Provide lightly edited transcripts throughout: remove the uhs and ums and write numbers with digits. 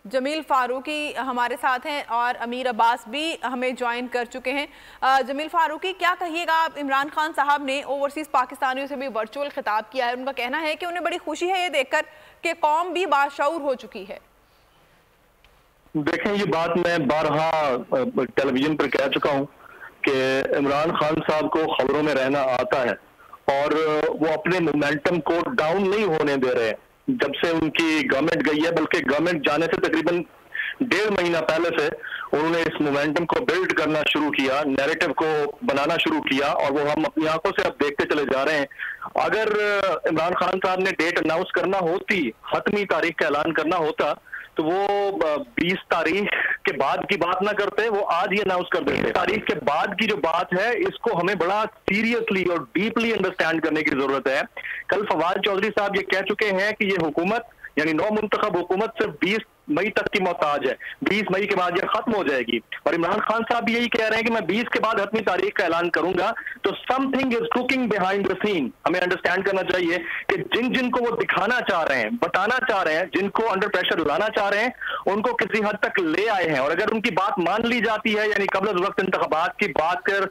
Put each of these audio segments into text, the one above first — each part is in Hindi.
जमील फारूकी हमारे साथ हैं और अमीर अब्बास भी हमें ज्वाइन कर चुके हैं। जमील फारूकी, क्या कहिएगा आप? इमरान खान साहब ने ओवरसीज पाकिस्तानियों से भी वर्चुअल खिताब किया है। उनका कहना है कि उन्हें बड़ी खुशी है ये देखकर कि कौम भी बाशऊर हो चुकी है। देखें, ये बात मैं बारहा टेलीविजन पर कह चुका हूं कि इमरान खान साहब को खबरों में रहना आता है और वो अपने मोमेंटम को डाउन नहीं होने दे रहे हैं। जब से उनकी गवर्नमेंट गई है, बल्कि गवर्नमेंट जाने से तकरीबन 1.5 महीना पहले से उन्होंने इस मोमेंटम को बिल्ड करना शुरू किया, नैरेटिव को बनाना शुरू किया और वो हम अपनी आंखों से अब देखते चले जा रहे हैं। अगर इमरान खान साहब ने डेट अनाउंस करना होती, हतमी तारीख का ऐलान करना होता, तो वो 20 तारीख के बाद की बात ना करते, वो आज ही अनाउंस कर देते। तारीख के बाद की जो बात है, इसको हमें बड़ा सीरियसली और डीपली अंडरस्टैंड करने की जरूरत है। कल फवाद चौधरी साहब ये कह चुके हैं कि ये हुकूमत यानी नौ मुंतखब हुकूमत सिर्फ 20 मई तक की मोहताज है, 20 मई के बाद ये खत्म हो जाएगी। और इमरान खान साहब भी यही कह रहे हैं कि मैं 20 के बाद हतमी तारीख का ऐलान करूंगा। तो something is cooking behind the scene. हमें अंडरस्टैंड करना चाहिए कि जिनको वो दिखाना चाह रहे हैं, बताना चाह रहे हैं, जिनको अंडर प्रेशर लाना चाह रहे हैं, उनको किसी हद तक ले आए हैं। और अगर उनकी बात मान ली जाती है, यानी कबल वक्त इंतखाबात की बात कर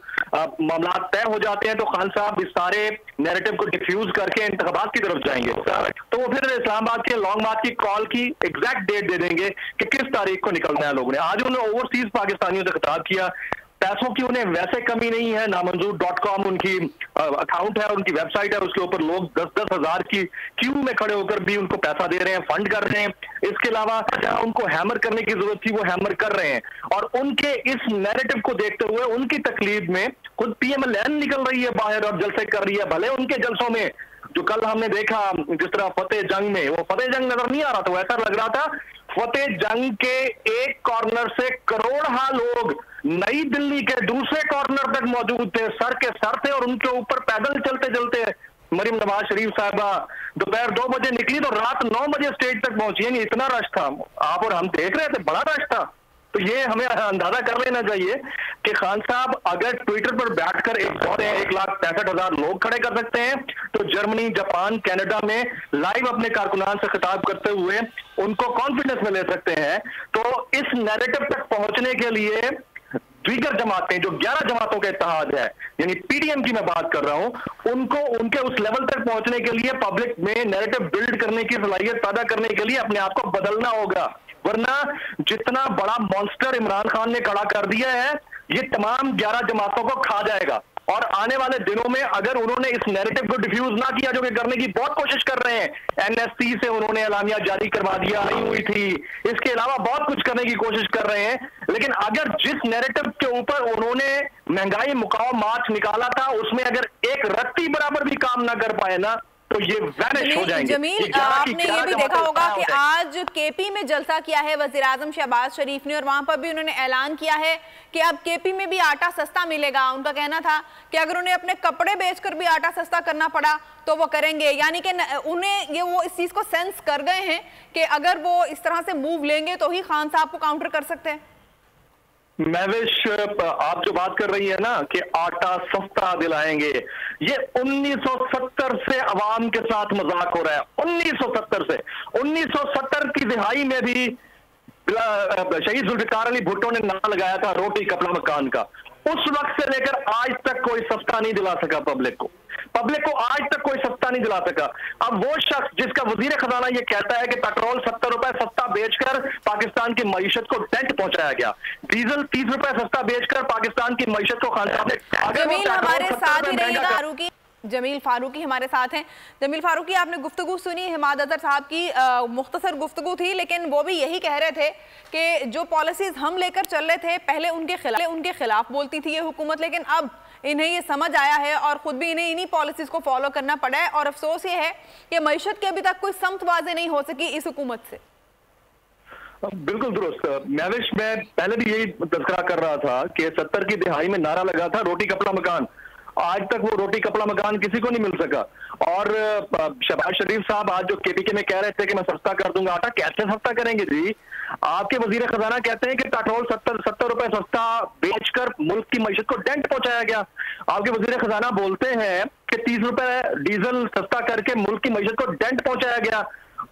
मामला तय हो जाते हैं, तो खान साहब इस सारे नैरेटिव को डिफ्यूज करके इंतखाबात की तरफ जाएंगे। तो वो फिर इस्लामाबाद के लॉन्ग मार्च की कॉल की एग्जैक्ट डेट दे देंगे कि किस तारीख को निकलना है लोगों ने। आज उन्होंने ओवरसीज पाकिस्तानियों से खिताब किया। पैसों की उन्हें वैसे कमी नहीं है। नामंजूर.com उनकी अकाउंट है, उनकी वेबसाइट है, उसके ऊपर लोग 10-10 हजार की क्यू में खड़े होकर भी उनको पैसा दे रहे हैं, फंड कर रहे हैं। इसके अलावा उनको हैमर करने की जरूरत थी, वो हैमर कर रहे हैं। और उनके इस नैरेटिव को देखते हुए उनकी तकलीफ में खुद PMLN निकल रही है बाहर और जलसे कर रही है। भले उनके जलसों में जो कल हमने देखा, जिस तरह फतेह जंग में, वो फतेह जंग नजर नहीं आ रहा था, वो ऐसा लग रहा था फतेह जंग के एक कॉर्नर से करोड़हा लोग नई दिल्ली के दूसरे कॉर्नर तक मौजूद थे, सर के सर थे, और उनके ऊपर पैदल चलते चलते मरियम नवाज शरीफ साहबा दोपहर 2 बजे निकली तो रात 9 बजे स्टेज तक पहुंची। नहीं, इतना रश था, आप और हम देख रहे थे, बड़ा रश था। तो ये हमें अंदाजा कर लेना चाहिए कि खान साहब अगर ट्विटर पर बैठकर 1,65,000 लोग खड़े कर सकते हैं, तो जर्मनी, जापान, कनाडा में लाइव अपने कारकुनान से खिताब करते हुए उनको कॉन्फिडेंस में ले सकते हैं। तो इस नैरेटिव तक पहुंचने के लिए दीगर जमातें, जो 11 जमातों का इत्तेहाद है, यानी PDM की मैं बात कर रहा हूं, उनको उनके उस लेवल तक पहुंचने के लिए पब्लिक में नैरेटिव बिल्ड करने की सलाहियत पैदा करने के लिए अपने आप को बदलना होगा। वरना जितना बड़ा मॉन्स्टर इमरान खान ने खड़ा कर दिया है, ये तमाम 11 जमातों को खा जाएगा। और आने वाले दिनों में अगर उन्होंने इस नैरेटिव को डिफ्यूज ना किया, जो कि करने की बहुत कोशिश कर रहे हैं, NSC से उन्होंने एलामिया जारी करवा दिया, नहीं हुई थी, इसके अलावा बहुत कुछ करने की कोशिश कर रहे हैं, लेकिन अगर जिस नैरेटिव के ऊपर उन्होंने महंगाई मुकाओ मार्च निकाला था, उसमें अगर एक रत्ती बराबर भी काम ना कर पाए ना, तो ये वैनिश हो जाएंगे। जमील, आपने ये भी देखा होगा कि आज KP में जलसा किया है वज़ीर आज़म शहबाज शरीफ ने, और वहां पर भी उन्होंने ऐलान किया है कि अब KP में भी आटा सस्ता मिलेगा। उनका कहना था कि अगर उन्हें अपने कपड़े बेचकर भी आटा सस्ता करना पड़ा तो वो करेंगे। यानी कि उन्हें ये वो इस चीज को सेंस कर गए हैं कि अगर वो इस तरह से मूव लेंगे तो ही खान साहब को काउंटर कर सकते हैं। महविश, आप जो बात कर रही है ना कि आटा सस्ता दिलाएंगे, ये 1970 से अवाम के साथ मजाक हो रहा है। 1970 से, 1970 की दिहाई में भी शहीद जुल्फिकार अली भुट्टो ने नारा लगाया था रोटी कपड़ा मकान का। उस वक्त से लेकर आज तक कोई सस्ता नहीं दिला सका पब्लिक को आज तक कोई सस्ता नहीं दिला सका। अब वो शख्स जिसका वजीर खजाना ये कहता है कि पेट्रोल 70 रुपए सस्ता बेचकर पाकिस्तान की मईशत को डेंट पहुंचाया गया, डीजल 30 रुपए सस्ता बेचकर पाकिस्तान की मईशत को खाना। जमील हमारे साथ ही रहिएगा, जमील फारूकी हमारे साथ हैं। जमील फारूकी, आपने गुफ्तगू सुनी हिमाद अजहर साहब की, मुख्तसर गुफ्तगू थी, लेकिन वो भी यही कह रहे थे कि जो पॉलिसीज हम लेकर चल रहे थे, पहले उनके खिलाफ बोलती थी ये हुकूमत, लेकिन अब इन्हें ये समझ आया है और खुद भी इन्हें इन्हीं पॉलिसीज को फॉलो करना पड़ा है। और अफसोस ये है कि मईशत की अभी तक कोई समत वाज़ेह नहीं हो सकी इस हुकूमत से। बिल्कुल दुरुस्त महविश, मैं पहले भी यही तज़किरा कर रहा था कि 70 की दिहाई में नारा लगा था रोटी कपड़ा मकान। आज तक वो रोटी कपड़ा मकान किसी को नहीं मिल सका। और शहबाज शरीफ साहब आज जो KPK में कह रहे थे कि मैं सस्ता कर दूंगा आटा, कैसे सस्ता करेंगे जी? आपके वजीर खजाना कहते हैं कि पेट्रोल 70 रुपए सस्ता बेचकर मुल्क की मईशत को डेंट पहुंचाया गया। आपके वजीर खजाना बोलते हैं कि 30 रुपए डीजल सस्ता करके मुल्क की मईशत को डेंट पहुंचाया गया।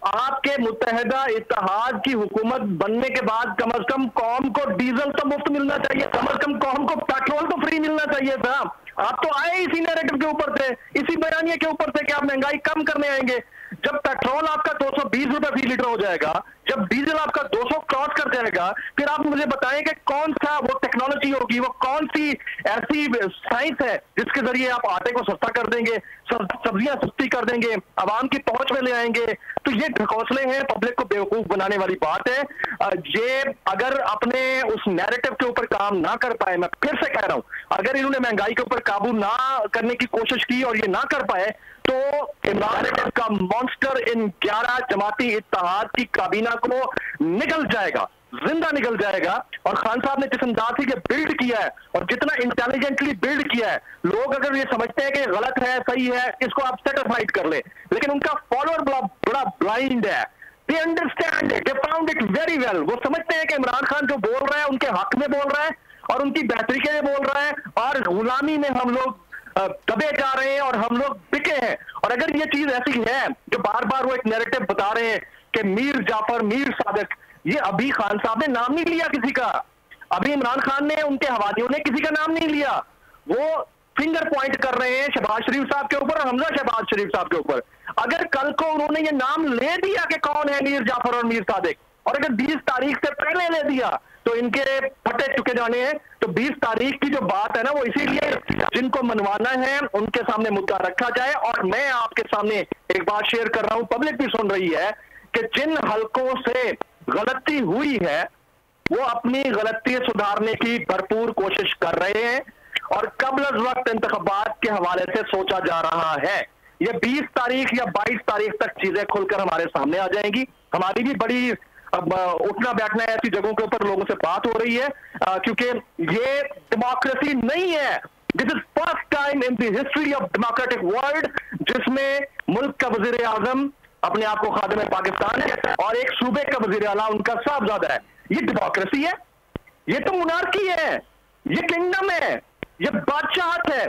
आपके मुत्तहिदा इत्तेहाद की हुकूमत बनने के बाद कम से कम कौम को डीजल तो मुफ्त मिलना चाहिए, कम से कम कौम को पेट्रोल तो फ्री मिलना चाहिए था। आप तो आए इसी नैरेटिव के ऊपर थे, इसी बयानिए के ऊपर थे कि आप महंगाई कम करने आएंगे। जब पेट्रोल आपका 220 रुपए फी लीटर हो जाएगा, जब डीजल आपका 200 क्रॉस कर जाएगा, फिर आप मुझे बताएं कि कौन सा वो टेक्नोलॉजी होगी, वो कौन सी ऐसी साइंस है जिसके जरिए आप आटे को सस्ता कर देंगे, सब्जियां सस्ती कर देंगे, आवाम की पहुंच में ले आएंगे। तो ये ढकोसले हैं, पब्लिक को बेवकूफ बनाने वाली बात है। ये अगर अपने उस नैरेटिव के ऊपर काम ना कर पाए, मैं फिर से कह रहा हूं, अगर इन्होंने महंगाई के ऊपर काबू ना करने की कोशिश की और ये ना कर पाए तो इमरान का मॉन्स्टर इन 11 जमाती इत्तेहाद की काबीना को निकल जाएगा, जिंदा निकल जाएगा। और खान साहब ने जिस अंदाज से बिल्ड किया है और जितना इंटेलिजेंटली बिल्ड किया है, लोग अगर ये समझते हैं कि गलत है सही है, इसको आप सेटिस्फाइड कर ले, लेकिन उनका फॉलोअर बड़ा ब्लाइंड है। They understand it, they found it very well। वो समझते हैं कि इमरान खान जो बोल रहा है उनके हक में बोल रहा है और उनकी बेहतरी के लिए बोल रहा है, और गुलामी में हम लोग दबे जा रहे हैं और हम लोग बिके हैं। और अगर ये चीज ऐसी है जो बार बार वो एक नैरेटिव बता रहे हैं कि मीर जाफर, मीर सादिक, ये अभी खान साहब ने नाम नहीं लिया किसी का, अभी इमरान खान ने, उनके हवालियों ने किसी का नाम नहीं लिया। वो फिंगर पॉइंट कर रहे हैं शहबाज शरीफ साहब के ऊपर और हमजा शहबाज शरीफ साहब के ऊपर। अगर कल को उन्होंने ये नाम ले दिया कि कौन है मीर जाफर और मीर सादिक, और अगर 20 तारीख से पहले ले दिया तो इनके फटे चुके जाने हैं। तो 20 तारीख की जो बात है ना, वो इसीलिए जिनको मनवाना है उनके सामने मुद्दा रखा जाए। और मैं आपके सामने एक बात शेयर कर रहा हूं, पब्लिक भी सुन रही है, कि जिन हलकों से गलती हुई है वो अपनी गलती सुधारने की भरपूर कोशिश कर रहे हैं और कबल वक्त इंतखाबात के हवाले से सोचा जा रहा है। ये 20 तारीख या 22 तारीख तक चीजें खुलकर हमारे सामने आ जाएंगी। हमारी भी बड़ी अब उठना बैठना ऐसी जगहों के ऊपर लोगों से बात हो रही है, क्योंकि ये डेमोक्रेसी नहीं है। This is first time in the history of democratic world जिसमें मुल्क का वजीर आजम अपने आप को खादिम पाकिस्तान है और एक सूबे का वजीर आला उनका साहबजादा है। ये डेमोक्रेसी है? ये तो मुनार्की है, ये किंगडम है, ये बादशाहत है।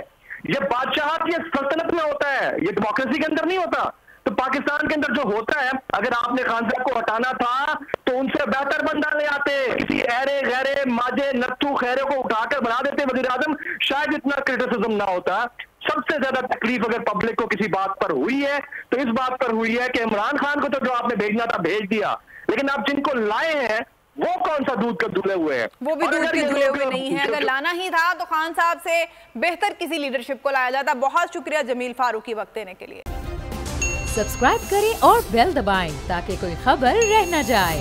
ये बादशाहत ये सल्तनत में होता है, ये डेमोक्रेसी के अंदर नहीं होता। तो पाकिस्तान के अंदर जो होता है, अगर आपने खान साहब को हटाना था तो उनसे बेहतर बंदा ले आते, किसी ऐरे गैरे माजे नत्थू खैरे को उठाकर बना देते वजीर आजम, शायद इतना क्रिटिसिज्म ना होता। सबसे ज्यादा तकलीफ अगर पब्लिक को किसी बात पर हुई है तो इस बात पर हुई है कि इमरान खान को तो जो आपने भेजना था भेज दिया, लेकिन आप जिनको लाए हैं वो कौन सा दूध के धुले हुए हैं? वो भी दूध के धुले हुए नहीं है। अगर लाना ही था तो खान साहब से बेहतर किसी लीडरशिप को लाया जाता। बहुत शुक्रिया जमील फारूकी वक्त देने के लिए। सब्सक्राइब करें और बेल दबाएं ताकि कोई खबर रह न जाए।